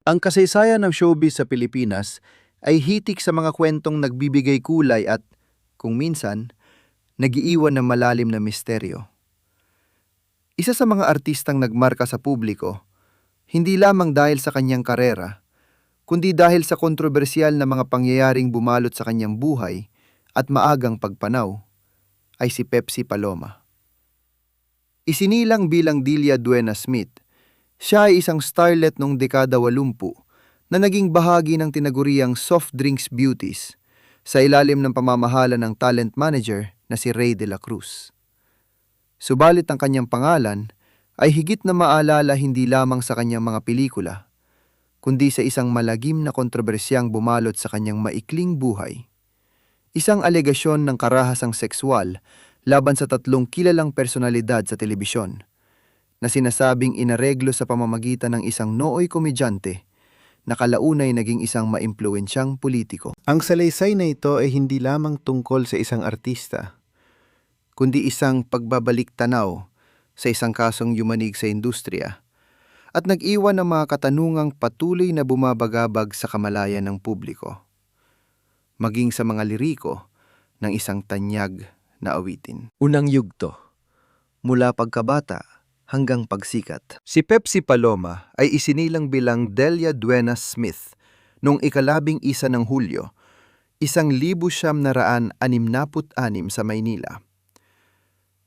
Ang kasaysayan ng showbiz sa Pilipinas ay hitik sa mga kwentong nagbibigay kulay at, kung minsan, nagiiwan ng malalim na misteryo. Isa sa mga artistang nagmarka sa publiko, hindi lamang dahil sa kanyang karera, kundi dahil sa kontrobersyal na mga pangyayaring bumalot sa kanyang buhay at maagang pagpanaw, ay si Pepsi Paloma. Isinilang bilang Delia Duena Smith, siya ay isang starlet noong dekada 80 na naging bahagi ng tinaguriang soft drinks beauties sa ilalim ng pamamahala ng talent manager na si Ray de la Cruz. Subalit ang kanyang pangalan ay higit na maalala hindi lamang sa kanyang mga pelikula, kundi sa isang malagim na kontrobersyang bumalot sa kanyang maikling buhay. Isang alegasyon ng karahasang sekswal laban sa 3 kilalang personalidad sa telebisyon na sinasabing inareglo sa pamamagitan ng isang nooy komedyante na kalaunay naging isang maimpluwensyang politiko. Ang salaysay na ito ay hindi lamang tungkol sa isang artista, kundi isang pagbabalik tanaw sa isang kasong yumanig sa industriya at nag-iwan ng mga katanungang patuloy na bumabagabag sa kamalayan ng publiko, maging sa mga liriko ng isang tanyag na awitin. Unang yugto, mula pagkabata hanggang pagsikat. Si Pepsi Paloma ay isinilang bilang Delia Duena Smith noong 11 ng Hulyo, 1966 sa Maynila.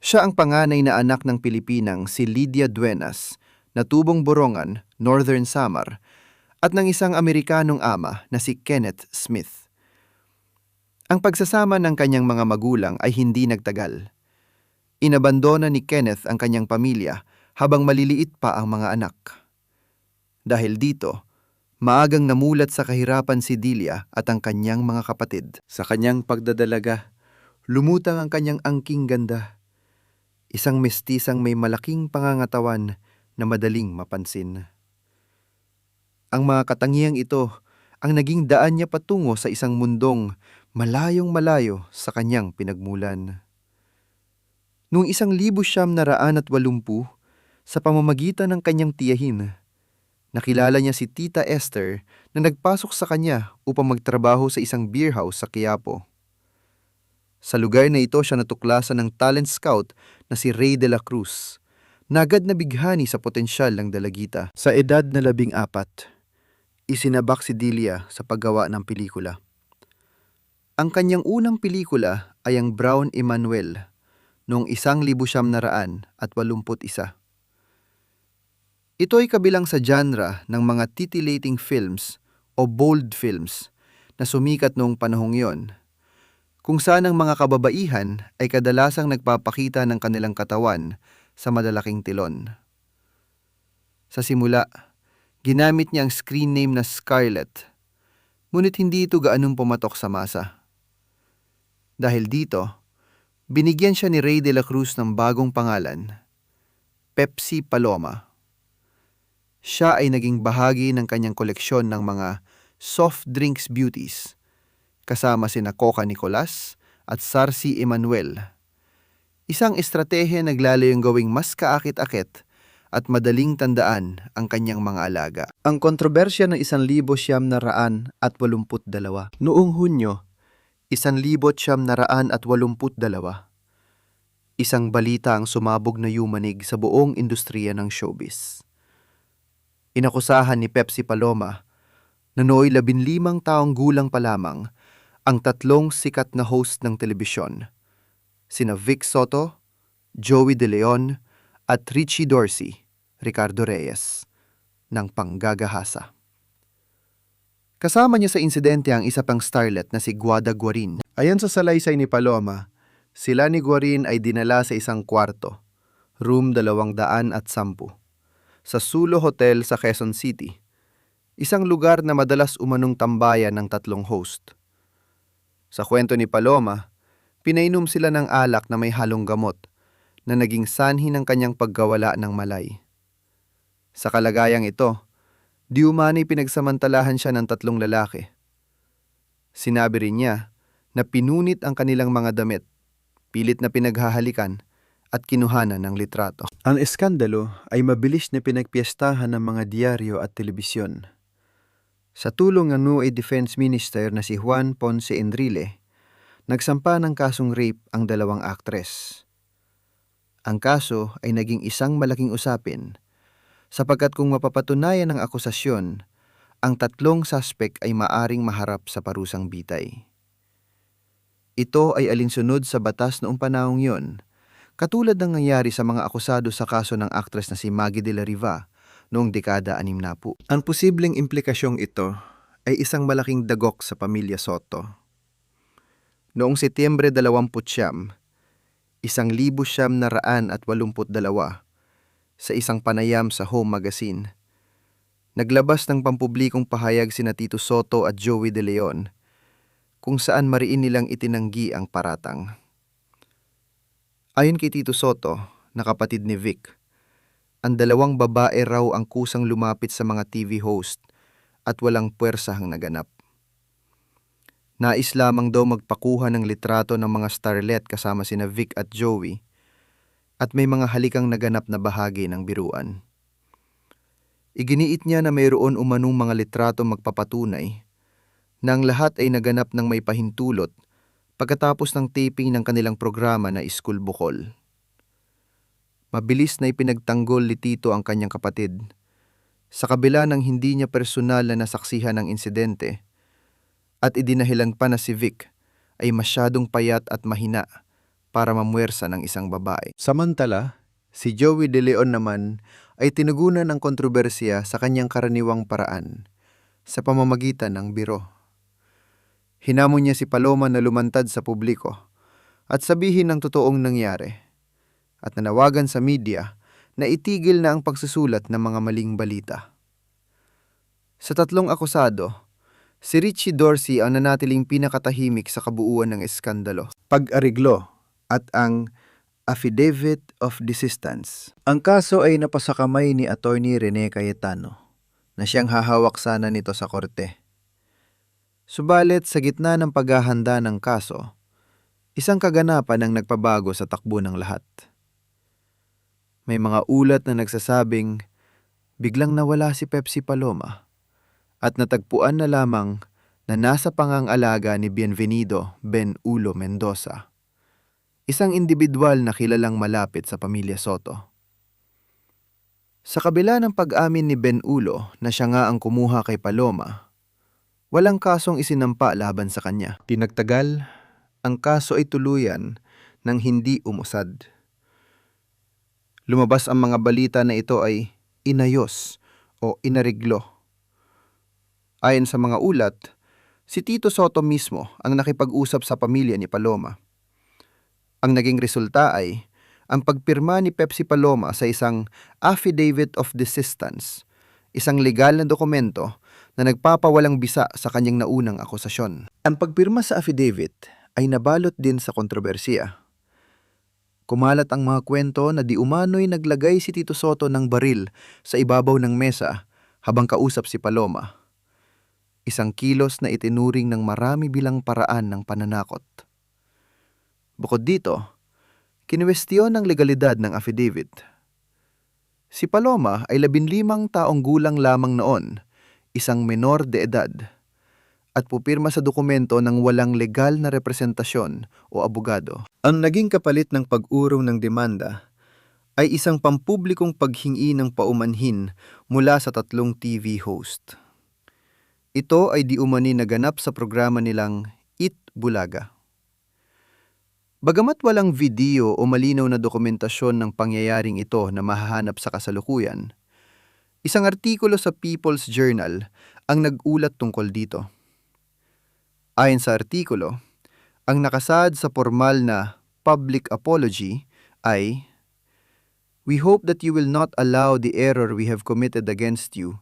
Siya ang panganay na anak ng Pilipinang si Lydia Duenas na tubong Borongan, Northern Samar, at ng isang Amerikanong ama na si Kenneth Smith. Ang pagsasama ng kanyang mga magulang ay hindi nagtagal. Inabandona ni Kenneth ang kanyang pamilya habang maliliit pa ang mga anak. Dahil dito, maagang namulat sa kahirapan si Delia at ang kanyang mga kapatid. Sa kanyang pagdadalaga, lumutang ang kanyang angking ganda. Isang mestisang may malaking pangangatawan na madaling mapansin. Ang mga katangiang ito ang naging daan niya patungo sa isang mundong malayong malayo sa kanyang pinagmulan. Noong 1980, sa pamamagitan ng kanyang tiyahin, nakilala niya si Tita Esther na nagpasok sa kanya upang magtrabaho sa isang beer house sa Quiapo. Sa lugar na ito siya natuklasan ng talent scout na si Ray de la Cruz, na agad nabighani sa potensyal ng dalagita. Sa edad na 14, isinabak si Delia sa paggawa ng pelikula. Ang kanyang unang pelikula ay ang Brown Emmanuel noong 1981. Ito ay kabilang sa genre ng mga titillating films o bold films na sumikat noong panahong iyon, kung saan ang mga kababaihan ay kadalasang nagpapakita ng kanilang katawan sa madalaking tilon. Sa simula, ginamit niya ang screen name na Scarlett, ngunit hindi ito gaanong pumatok sa masa. Dahil dito, binigyan siya ni Ray de la Cruz ng bagong pangalan, Pepsi Paloma. Siya ay naging bahagi ng kanyang koleksyon ng mga soft drinks beauties, kasama sina Coca Nicolas at Sarsi Emmanuel. Isang estratehiya naglalayong gawing mas kaakit-akit at madaling tandaan ang kanyang mga alaga. Ang kontrobersya ng 1982. Noong Hunyo, 1982, isang balita ang sumabog na yumanig sa buong industriya ng showbiz. Inakusahan ni Pepsi Paloma na nooy 15 taong gulang pa lamang ang 3 sikat na host ng telebisyon, sina Vic Soto, Joey De Leon at Richie Dorsey, Ricardo Reyes, ng panggagahasa. Kasama niya sa insidente ang isa pang starlet na si Guada Guarin. Ayon sa salaysay ni Paloma, sila ni Guarin ay dinala sa isang kwarto, room 210, sa Sulo Hotel sa Quezon City, isang lugar na madalas umanong tambayan ng 3 host. Sa kwento ni Paloma, pinainom sila ng alak na may halong gamot na naging sanhi ng kanyang pagkawala ng malay. Sa kalagayang ito, di umani pinagsamantalahan siya ng 3 lalaki. Sinabi rin niya na pinunit ang kanilang mga damit, pilit na pinaghahalikan at kinuhanan ng litrato. Ang eskandalo ay mabilis na pinagpiestahan ng mga diaryo at telebisyon. Sa tulong ng NUA Defense Minister na si Juan Ponce Enrile, nagsampa ng kasong rape ang dalawang aktres. Ang kaso ay naging isang malaking usapin sapagkat kung mapapatunayan ng akusasyon, ang tatlong suspect ay maaring maharap sa parusang bitay. Ito ay alinsunod sa batas noong panahong yon, katulad ng nangyari sa mga akusado sa kaso ng aktres na si Maggie de la Riva noong dekada 60. Ang posibleng implikasyong ito ay isang malaking dagok sa pamilya Soto. Noong Setyembre 29, 1982, sa isang panayam sa Home Magazine, naglabas ng pampublikong pahayag sina Tito Soto at Joey De Leon kung saan mariin nilang itinanggi ang paratang. Ayon kay Tito Soto, na kapatid ni Vic, ang dalawang babae raw ang kusang lumapit sa mga TV host at walang puwersahang naganap. Nais lamang daw magpakuha ng litrato ng mga starlet kasama sina Vic at Joey at may mga halikang naganap na bahagi ng biruan. Iginiit niya na mayroon umanong mga litrato magpapatunay na ang lahat ay naganap ng may pahintulot pagkatapos ng taping ng kanilang programa na School Bukol. Mabilis na ipinagtanggol ni Tito ang kanyang kapatid sa kabila ng hindi niya personal na nasaksihan ng insidente at idinahilan pa na si Vic ay masyadong payat at mahina para mamuwersa ng isang babae. Samantala, si Joey De Leon naman ay tinugunan ng kontrobersiya sa kanyang karaniwang paraan sa pamamagitan ng biro. Hinamon niya si Paloma na lumantad sa publiko at sabihin ang totoong nangyari at nanawagan sa media na itigil na ang pagsusulat ng mga maling balita. Sa tatlong akusado, si Richie Dorsey ang nanatiling pinakatahimik sa kabuuan ng eskandalo, pag-ariglo at ang Affidavit of Desistance. Ang kaso ay napasakamay ni Attorney Rene Cayetano na siyang hahawak sana nito sa korte. Subalit sa gitna ng paghahanda ng kaso, isang kaganapan ang nagpabago sa takbo ng lahat. May mga ulat na nagsasabing biglang nawala si Pepsi Paloma at natagpuan na lamang na nasa pangangalaga ni Bienvenido Ben Ulo Mendoza, isang individual na kilalang malapit sa pamilya Soto. Sa kabila ng pag-amin ni Ben Ulo na siya nga ang kumuha kay Paloma, walang kasong isinampa laban sa kanya. Tinagtagal, ang kaso ay tuluyan nang hindi umusad. Lumabas ang mga balita na ito ay inayos o inariglo. Ayon sa mga ulat, si Tito Soto mismo ang nakipag-usap sa pamilya ni Paloma. Ang naging resulta ay ang pagpirma ni Pepsi Paloma sa isang Affidavit of Desistance, isang legal na dokumento na nagpapawalang bisa sa kanyang naunang akusasyon. Ang pagpirma sa affidavit ay nabalot din sa kontrobersiya. Kumalat ang mga kwento na di umano'y naglagay si Tito Soto ng baril sa ibabaw ng mesa habang kausap si Paloma. Isang kilos na itinuring ng marami bilang paraan ng pananakot. Bukod dito, kinuwestiyon ang legalidad ng affidavit. Si Paloma ay 15 taong gulang lamang noon, isang menor de edad, at pupirma sa dokumento ng walang legal na representasyon o abogado. Ang naging kapalit ng pag-urong ng demanda ay isang pampublikong paghingi ng paumanhin mula sa tatlong TV host. Ito ay di umani naganap sa programa nilang Eat Bulaga. Bagamat walang video o malinaw na dokumentasyon ng pangyayaring ito na mahahanap sa kasalukuyan, isang artikulo sa People's Journal ang nag-ulat tungkol dito. Ayon sa artikulo, ang nakasaad sa formal na public apology ay, "We hope that you will not allow the error we have committed against you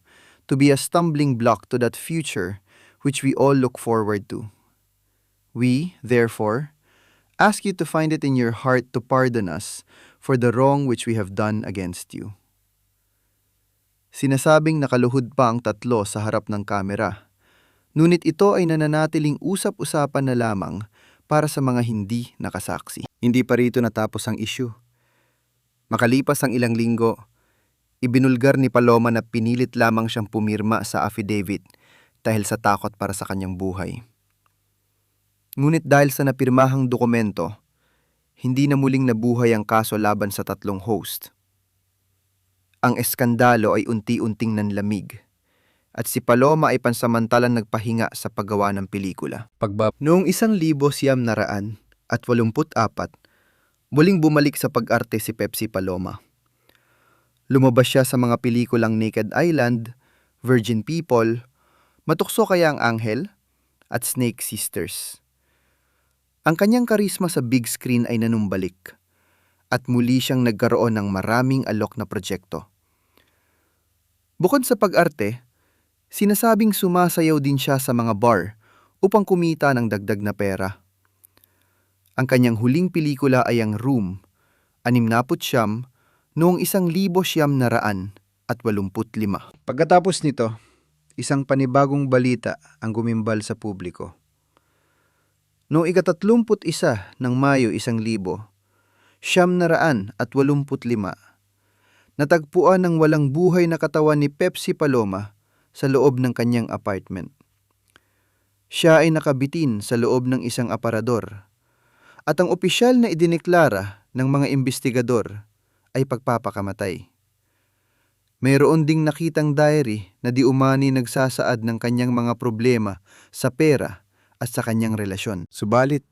to be a stumbling block to that future which we all look forward to. We, therefore, ask you to find it in your heart to pardon us for the wrong which we have done against you." Sinasabing nakaluhod pa ang tatlo sa harap ng kamera, ngunit ito ay nananatiling usap-usapan na lamang para sa mga hindi nakasaksi. Hindi pa rito natapos ang issue. Makalipas ang ilang linggo, ibinulgar ni Paloma na pinilit lamang siyang pumirma sa affidavit dahil sa takot para sa kanyang buhay. Ngunit dahil sa napirmahang dokumento, hindi na muling nabuhay ang kaso laban sa tatlong host. Ang eskandalo ay unti-unting nanlamig at si Paloma ay pansamantalang nagpahinga sa paggawa ng pelikula. Noong 1984, muling bumalik sa pag-arte si Pepsi Paloma. Lumabas siya sa mga pelikulang Naked Island, Virgin People, Matukso Kaya ang Anghel, at Snake Sisters. Ang kanyang karisma sa big screen ay nanumbalik at muli siyang nagkaroon ng maraming alok na proyekto. Bukod sa pag-arte, sinasabing sumasayaw din siya sa mga bar upang kumita ng dagdag na pera. Ang kanyang huling pelikula ay ang Room, 69, noong 1985. Pagkatapos nito, isang panibagong balita ang gumimbal sa publiko. Noong 31 ng Mayo 1985, natagpuan ng walang buhay na katawan ni Pepsi Paloma sa loob ng kanyang apartment. Siya ay nakabitin sa loob ng isang aparador at ang opisyal na idineklara ng mga investigador ay pagpapakamatay. Mayroon ding nakitang diary na di umani nagsasaad ng kanyang mga problema sa pera at sa kanyang relasyon. Subalit,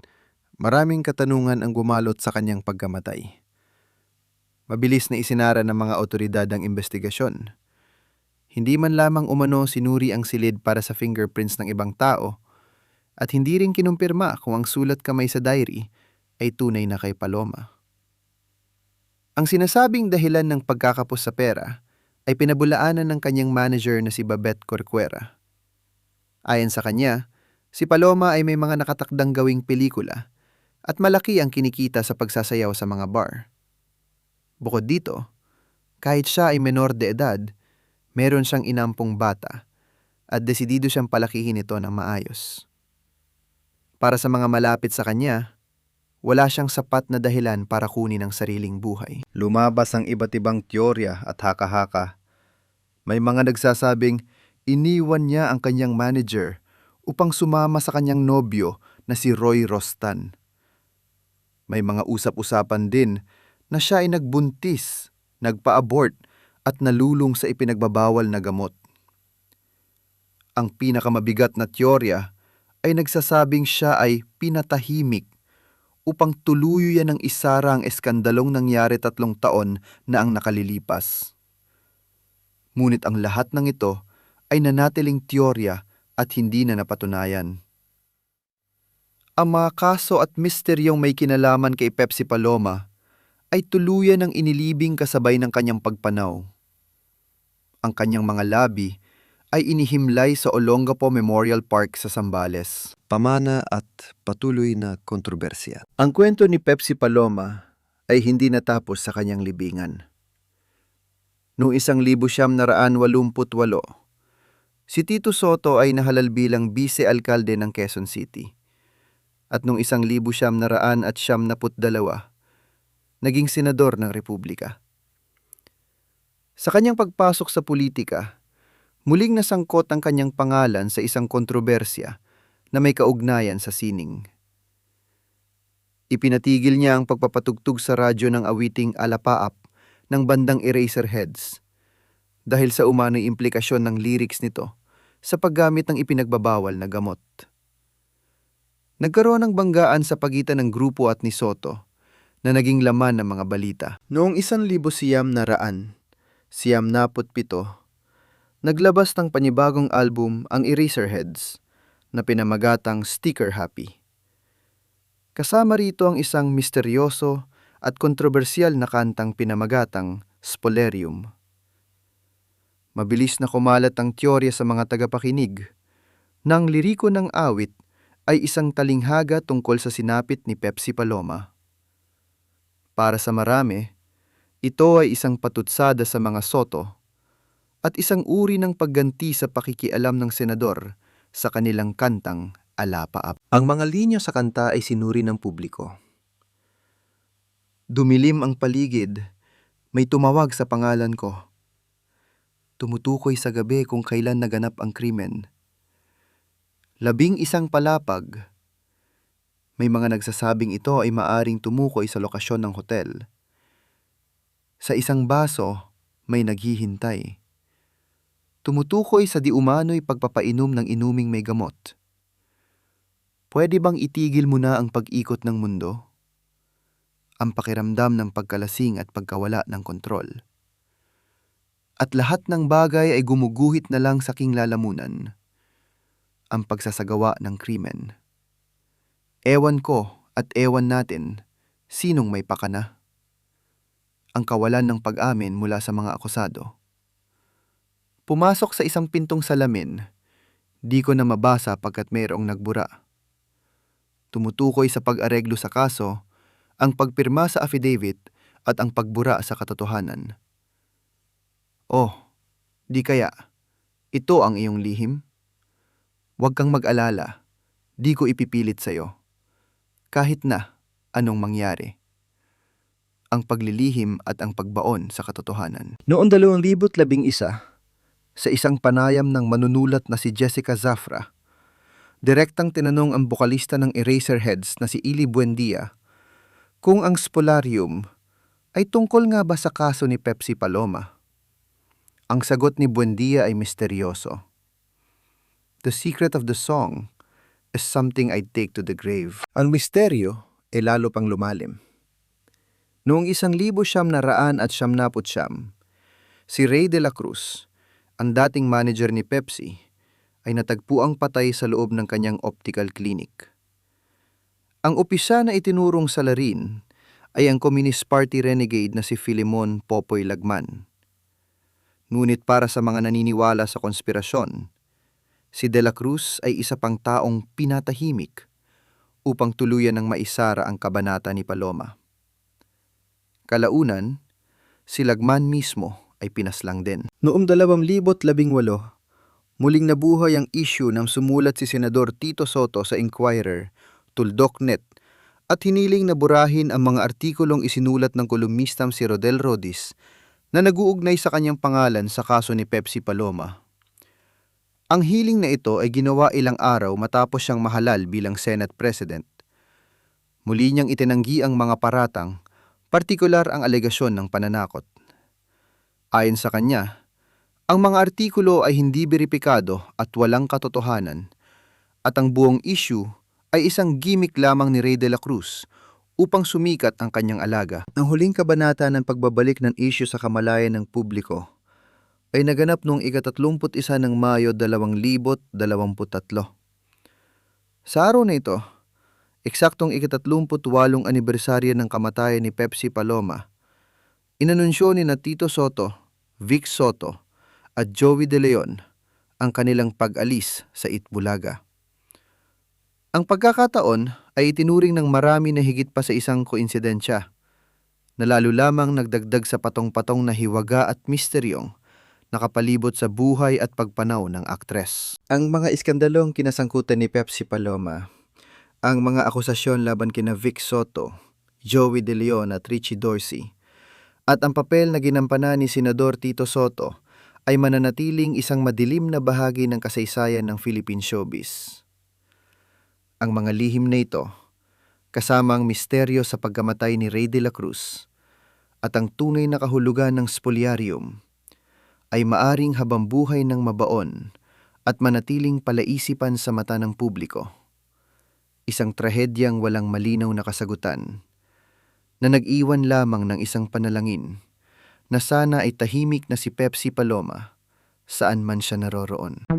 maraming katanungan ang gumalot sa kanyang pagkamatay. Mabilis na isinara ng mga otoridad ang investigasyon. Hindi man lamang umano sinuri ang silid para sa fingerprints ng ibang tao at hindi rin kinumpirma kung ang sulat kamay sa diary ay tunay na kay Paloma. Ang sinasabing dahilan ng pagkakapos sa pera ay pinabulaanan ng kanyang manager na si Babette Corcuera. Ayon sa kanya, si Paloma ay may mga nakatakdang gawing pelikula at malaki ang kinikita sa pagsasayaw sa mga bar. Bukod dito, kahit siya ay menor de edad, meron siyang inampong bata at desidido siyang palakihin ito ng maayos. Para sa mga malapit sa kanya, wala siyang sapat na dahilan para kunin ang sariling buhay. Lumabas ang iba't ibang teorya at haka-haka. May mga nagsasabing iniwan niya ang kanyang manager upang sumama sa kanyang nobyo na si Roy Rostan. May mga usap-usapan din na siya ay nagbuntis, nagpa-abort at nalulung sa ipinagbabawal na gamot. Ang pinakamabigat na teorya ay nagsasabing siya ay pinatahimik upang tuluyan ng isara ang eskandalong nangyari 3 taon na ang nakalilipas. Ngunit ang lahat ng ito ay nanatiling teorya at hindi na napatunayan. Ang mga kaso at misteryong may kinalaman kay Pepsi Paloma ay tuluyan ng inilibing kasabay ng kanyang pagpanaw. Ang kanyang mga labi ay inihimlay sa Olongapo Memorial Park sa Zambales. Pamana at patuloy na kontrobersya. Ang kwento ni Pepsi Paloma ay hindi natapos sa kanyang libingan. Noong 1988, si Tito Soto ay nahalal bilang vice-alkalde ng Quezon City. At noong 1992, naging senador ng Republika. Sa kanyang pagpasok sa politika, muling nasangkot ang kanyang pangalan sa isang kontrobersya na may kaugnayan sa sining. Ipinatigil niya ang pagpapatugtog sa radyo ng awiting Alapaap ng bandang Eraserheads dahil sa umano'y implikasyon ng lyrics nito sa paggamit ng ipinagbabawal na gamot. Nagkaroon ng banggaan sa pagitan ng grupo at ni Soto na naging laman ng mga balita. Noong 1997, naglabas ng panibagong album ang Eraserheads na pinamagatang Sticker Happy. Kasama rito ang isang misteryoso at kontrobersyal na kantang pinamagatang Spolerium. Mabilis na kumalat ang teorya sa mga tagapakinig na ang liriko ng awit ay isang talinghaga tungkol sa sinapit ni Pepsi Paloma. Para sa marami, ito ay isang patutsada sa mga Soto at isang uri ng pagganti sa pakikialam ng senador sa kanilang kantang Alapaap. Ang mga linya sa kanta ay sinuri ng publiko. Dumilim ang paligid, may tumawag sa pangalan ko. Tumutukoy sa gabi kung kailan naganap ang krimen. 11 palapag. May mga nagsasabing ito ay maaring tumukoy sa lokasyon ng hotel. Sa isang baso, may naghihintay. Tumutukoy sa di umano'y pagpapainom ng inuming may gamot. Pwede bang itigil mo na ang pag-ikot ng mundo? Ang pakiramdam ng pagkalasing at pagkawala ng kontrol. At lahat ng bagay ay gumuguhit na lang sa king lalamunan. Ang pagsasagawa ng krimen. Ewan ko at ewan natin, sinong may pakana? Ang kawalan ng pag-amin mula sa mga akusado. Pumasok sa isang pintong salamin, di ko na mabasa pagkat mayroong nagbura. Tumutukoy sa pag-areglo sa kaso, ang pagpirma sa affidavit at ang pagbura sa katotohanan. Oh, di kaya, ito ang iyong lihim? Huwag kang mag-alala, di ko ipipilit sa'yo. Kahit na anong mangyari. Ang paglilihim at ang pagbaon sa katotohanan. Noong 2011, sa isang panayam ng manunulat na si Jessica Zafra, direktang tinanong ang bokalista ng Eraserheads na si Ili Buendia kung ang spolarium ay tungkol nga ba sa kaso ni Pepsi Paloma. Ang sagot ni Buendia ay misteryoso. The secret of the song is something I'd take to the grave. Ang misteryo ay lalo pang lumalim. Noong 1999, si Ray de la Cruz, ang dating manager ni Pepsi, ay natagpuang patay sa loob ng kanyang optical clinic. Ang opisa na itinurong salarin ay ang Communist Party renegade na si Filimon Popoy Lagman. Ngunit para sa mga naniniwala sa konspirasyon, si De La Cruz ay isa pang taong pinatahimik upang tuluyan ng maisara ang kabanata ni Paloma. Kalaunan, si Lagman mismo ay pinaslang din. Noong 2018, muling nabuhay ang issue ng sumulat si Senador Tito Soto sa Inquirer, Tuldok.net, at hiniling na burahin ang mga artikulong isinulat ng kolumnistang si Rodel Rodis na naguugnay sa kanyang pangalan sa kaso ni Pepsi Paloma. Ang hiling na ito ay ginawa ilang araw matapos siyang mahalal bilang Senate President. Muli niyang itinanggi ang mga paratang, partikular ang alegasyon ng pananakot. Ayon sa kanya, ang mga artikulo ay hindi beripikado at walang katotohanan at ang buong issue ay isang gimmick lamang ni Ray de la Cruz upang sumikat ang kanyang alaga. Ang huling kabanata ng pagbabalik ng issue sa kamalayan ng publiko ay naganap noong ika-31 ng Mayo 2023. Sa araw na ito, eksaktong ika-38 anibersaryo ng kamatayan ni Pepsi Paloma, inanunsyo ni na Tito Soto, Vic Soto at Joey De Leon ang kanilang pag-alis sa Itbulaga. Ang pagkakataon ay itinuring ng marami na higit pa sa isang koinsidensya, na lalo lamang nagdagdag sa patong-patong na hiwaga at misteryong nakapalibot sa buhay at pagpanaw ng aktres. Ang mga iskandalong kinasangkutan ni Pepsi Paloma, ang mga akusasyon laban kina Vic Soto, Joey De Leon at Richie Dorsey, at ang papel na ginampanan ni Senador Tito Soto ay mananatiling isang madilim na bahagi ng kasaysayan ng Philippine showbiz. Ang mga lihim na ito, kasama ang misteryo sa pagkamatay ni Ray de la Cruz at ang tunay na kahulugan ng spoliarium, ay maaring habambuhay ng mabaon at manatiling palaisipan sa mata ng publiko. Isang trahedyang walang malinaw na kasagutan, na nag-iwan lamang ng isang panalangin na sana ay tahimik na si Pepsi Paloma saan man siya naroroon.